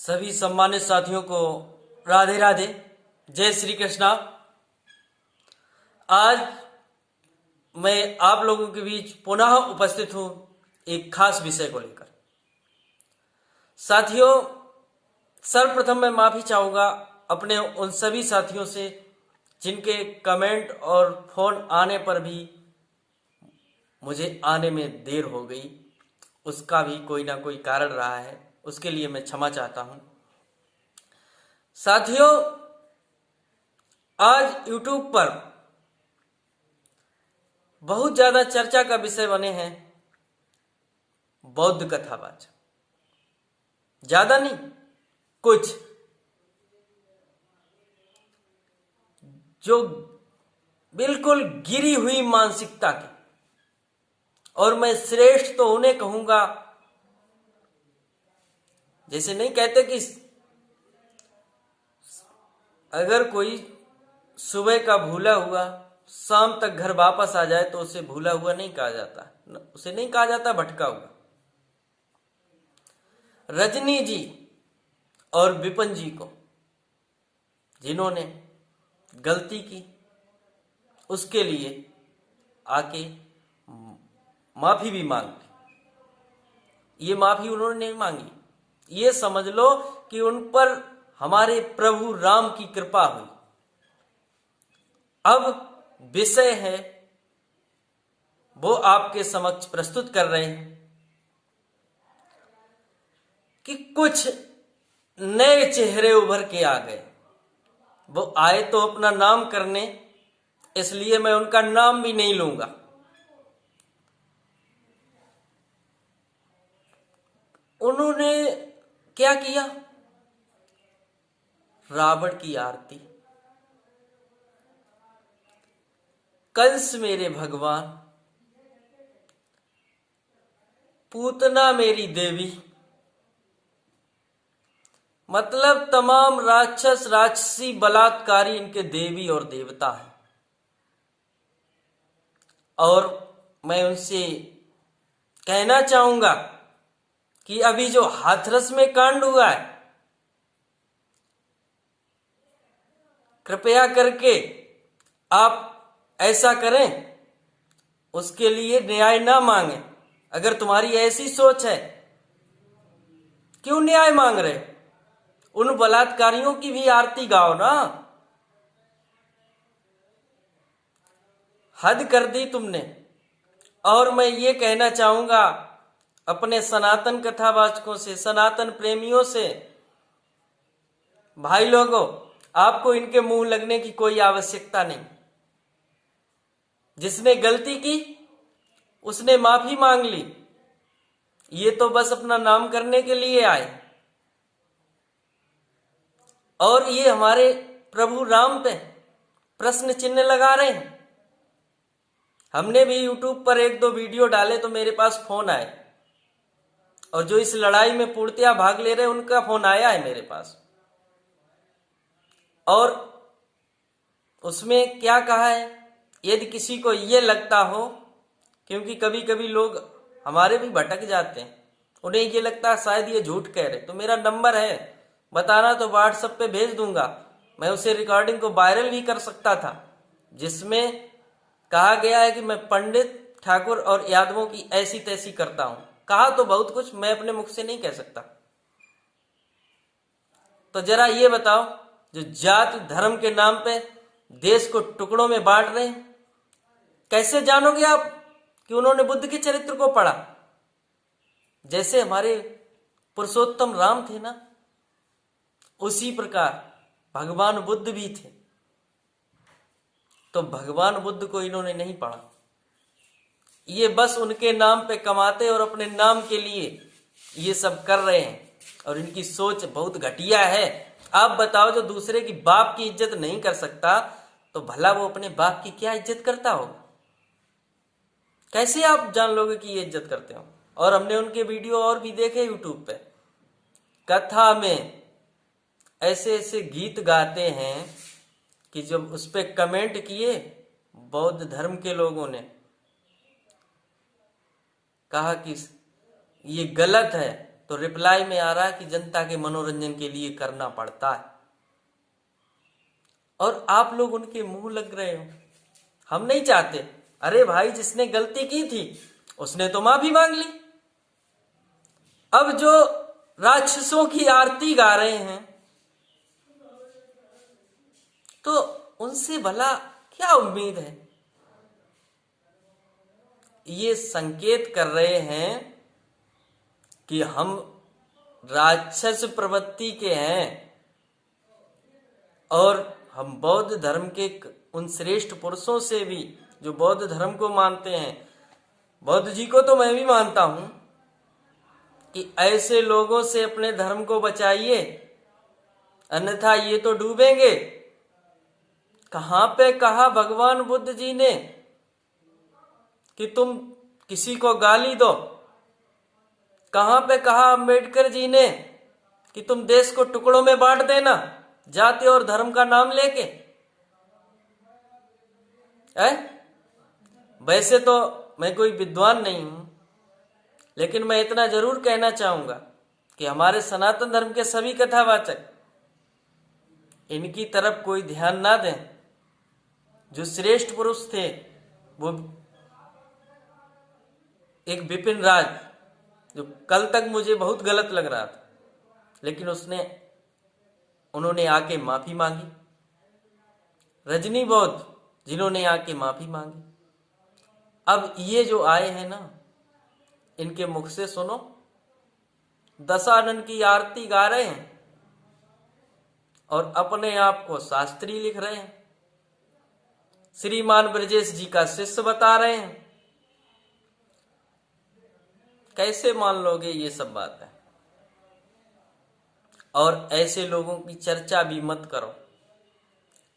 सभी सम्मानित साथियों को राधे राधे, जय श्री कृष्णा। आज मैं आप लोगों के बीच पुनः उपस्थित हूं एक खास विषय को लेकर। साथियों, सर्वप्रथम मैं माफी चाहूंगा अपने उन सभी साथियों से जिनके कमेंट और फोन आने पर भी मुझे आने में देर हो गई। उसका भी कोई ना कोई कारण रहा है, उसके लिए मैं क्षमा चाहता हूं। साथियों, आज YouTube पर बहुत ज्यादा चर्चा का विषय बने हैं बौद्ध कथावाचक। ज्यादा नहीं, कुछ जो बिल्कुल गिरी हुई मानसिकता की, और मैं श्रेष्ठ तो उन्हें कहूंगा, जैसे नहीं कहते कि अगर कोई सुबह का भूला हुआ शाम तक घर वापस आ जाए तो उसे भूला हुआ नहीं कहा जाता, उसे नहीं कहा जाता भटका हुआ। रजनी जी और विपिन जी को जिन्होंने गलती की उसके लिए आके माफी भी मांग ली। ये माफी उन्होंने नहीं मांगी, ये समझ लो कि उन पर हमारे प्रभु राम की कृपा हुई। अब विषय है वो आपके समक्ष प्रस्तुत कर रहे हैं कि कुछ नए चेहरे उभर के आ गए। वो आए तो अपना नाम करने, इसलिए मैं उनका नाम भी नहीं लूंगा। उन्होंने क्या किया? रावण की आरती, कंस मेरे भगवान, पूतना मेरी देवी, मतलब तमाम राक्षस राक्षसी बलात्कारी इनके देवी और देवता हैं। और मैं उनसे कहना चाहूंगा कि अभी जो हाथरस में कांड हुआ है, कृपया करके आप ऐसा करें, उसके लिए न्याय ना मांगे। अगर तुम्हारी ऐसी सोच है, क्यों न्याय मांग रहे? उन बलात्कारियों की भी आरती गाओ ना। हद कर दी तुमने। और मैं ये कहना चाहूंगा अपने सनातन कथावाचकों से, सनातन प्रेमियों से, भाई लोगों, आपको इनके मुंह लगने की कोई आवश्यकता नहीं। जिसने गलती की उसने माफी मांग ली, ये तो बस अपना नाम करने के लिए आए। और ये हमारे प्रभु राम पे प्रश्न चिन्ह लगा रहे हैं। हमने भी YouTube पर एक दो वीडियो डाले तो मेरे पास फोन आए, और जो इस लड़ाई में पूर्णतया भाग ले रहे हैं उनका फोन आया है मेरे पास। और उसमें क्या कहा है, यदि किसी को ये लगता हो, क्योंकि कभी कभी लोग हमारे भी भटक जाते हैं, उन्हें ये लगता है शायद ये झूठ कह रहे, तो मेरा नंबर है, बताना तो व्हाट्सएप पे भेज दूंगा। मैं उसे रिकॉर्डिंग को वायरल भी कर सकता था, जिसमें कहा गया है कि मैं पंडित ठाकुर और यादवों की ऐसी तैसी करता हूं। कहा तो बहुत कुछ, मैं अपने मुख से नहीं कह सकता। तो जरा ये बताओ, जो जाति धर्म के नाम पे देश को टुकड़ों में बांट रहे हैं, कैसे जानोगे आप कि उन्होंने बुद्ध के चरित्र को पढ़ा? जैसे हमारे पुरुषोत्तम राम थे ना, उसी प्रकार भगवान बुद्ध भी थे। तो भगवान बुद्ध को इन्होंने नहीं पढ़ा। ये बस उनके नाम पे कमाते और अपने नाम के लिए ये सब कर रहे हैं, और इनकी सोच बहुत घटिया है। आप बताओ, जो दूसरे की बाप की इज्जत नहीं कर सकता, तो भला वो अपने बाप की क्या इज्जत करता होगा? कैसे आप जान लोगे कि ये इज्जत करते हो? और हमने उनके वीडियो और भी देखे YouTube पे, कथा में ऐसे ऐसे गीत गाते हैं कि जब उस पे कमेंट किए बौद्ध धर्म के लोगों ने, कहा कि ये गलत है, तो रिप्लाई में आ रहा है कि जनता के मनोरंजन के लिए करना पड़ता है, और आप लोग उनके मुंह लग रहे हो। हम नहीं चाहते। अरे भाई, जिसने गलती की थी उसने तो माफी मांग ली। अब जो राक्षसों की आरती गा रहे हैं तो उनसे भला क्या उम्मीद है? ये संकेत कर रहे हैं कि हम राक्षस प्रवृत्ति के हैं, और हम बौद्ध धर्म के उन श्रेष्ठ पुरुषों से भी जो बौद्ध धर्म को मानते हैं, बौद्ध जी को तो मैं भी मानता हूं, कि ऐसे लोगों से अपने धर्म को बचाइए, अन्यथा ये तो डूबेंगे। कहां पे कहा भगवान बुद्ध जी ने कि तुम किसी को गाली दो? कहां पे कहा अम्बेडकर जी ने कि तुम देश को टुकड़ों में बांट देना जाति और धर्म का नाम लेके? वैसे तो मैं कोई विद्वान नहीं हूं, लेकिन मैं इतना जरूर कहना चाहूंगा कि हमारे सनातन धर्म के सभी कथावाचक इनकी तरफ कोई ध्यान ना दें। जो श्रेष्ठ पुरुष थे वो एक विपिन राज, जो कल तक मुझे बहुत गलत लग रहा था, लेकिन उन्होंने आके माफी मांगी। रजनी बौद्ध, जिन्होंने आके माफी मांगी। अब ये जो आए हैं ना, इनके मुख से सुनो, दशानन की आरती गा रहे हैं और अपने आप को शास्त्री लिख रहे हैं, श्रीमान ब्रजेश जी का शिष्य बता रहे हैं। कैसे मान लोगे ये सब बात है? और ऐसे लोगों की चर्चा भी मत करो।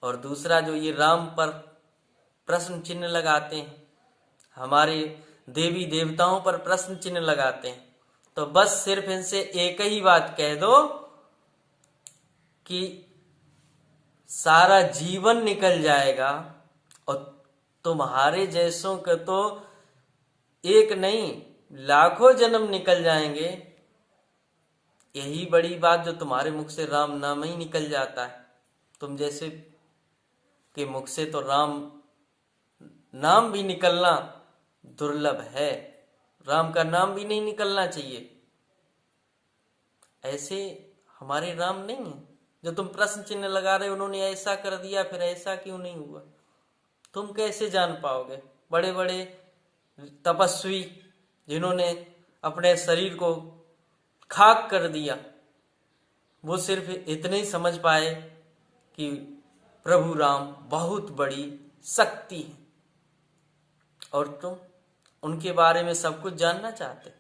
और दूसरा, जो ये राम पर प्रश्न चिन्ह लगाते हैं, हमारे देवी देवताओं पर प्रश्न चिन्ह लगाते हैं, तो बस सिर्फ इनसे एक ही बात कह दो कि सारा जीवन निकल जाएगा और तुम्हारे जैसों के तो एक नहीं लाखों जन्म निकल जाएंगे। यही बड़ी बात जो तुम्हारे मुख से राम नाम ही निकल जाता है। तुम जैसे के मुख से तो राम नाम भी निकलना दुर्लभ है, राम का नाम भी नहीं निकलना चाहिए। ऐसे हमारे राम नहीं है जो तुम प्रश्न चिन्ह लगा रहे हो, उन्होंने ऐसा कर दिया फिर ऐसा क्यों नहीं हुआ। तुम कैसे जान पाओगे? बड़े बड़े तपस्वी जिन्होंने अपने शरीर को खाक कर दिया, वो सिर्फ इतने ही समझ पाए कि प्रभु राम बहुत बड़ी शक्ति है, और तुम उनके बारे में सब कुछ जानना चाहते,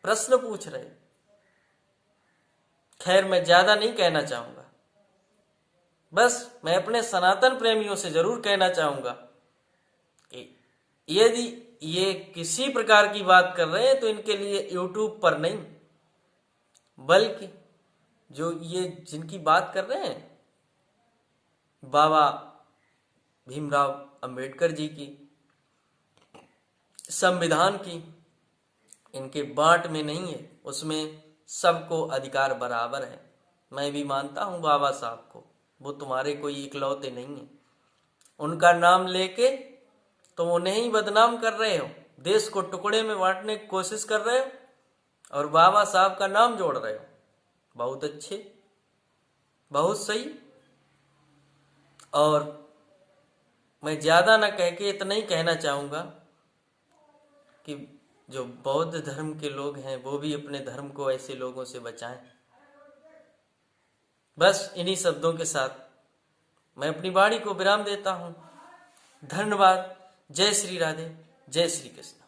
प्रश्न पूछ रहे। खैर, मैं ज्यादा नहीं कहना चाहूंगा, बस मैं अपने सनातन प्रेमियों से जरूर कहना चाहूंगा कि यदि ये किसी प्रकार की बात कर रहे हैं तो इनके लिए यूट्यूब पर नहीं, बल्कि जो ये जिनकी बात कर रहे हैं बाबा भीमराव अंबेडकर जी की, संविधान की, इनके बांट में नहीं है, उसमें सबको अधिकार बराबर है। मैं भी मानता हूं बाबा साहब को, वो तुम्हारे कोई इकलौते नहीं है। उनका नाम लेके तुम उन्हें ही बदनाम कर रहे हो, देश को टुकड़े में बांटने की कोशिश कर रहे हो और बाबा साहब का नाम जोड़ रहे हो। बहुत अच्छे, बहुत सही। और मैं ज्यादा ना कह के इतना ही कहना चाहूंगा कि जो बौद्ध धर्म के लोग हैं वो भी अपने धर्म को ऐसे लोगों से बचाएं। बस इन्हीं शब्दों के साथ मैं अपनी वाणी को विराम देता हूं। धन्यवाद। जय श्री राधे, जय श्री कृष्ण।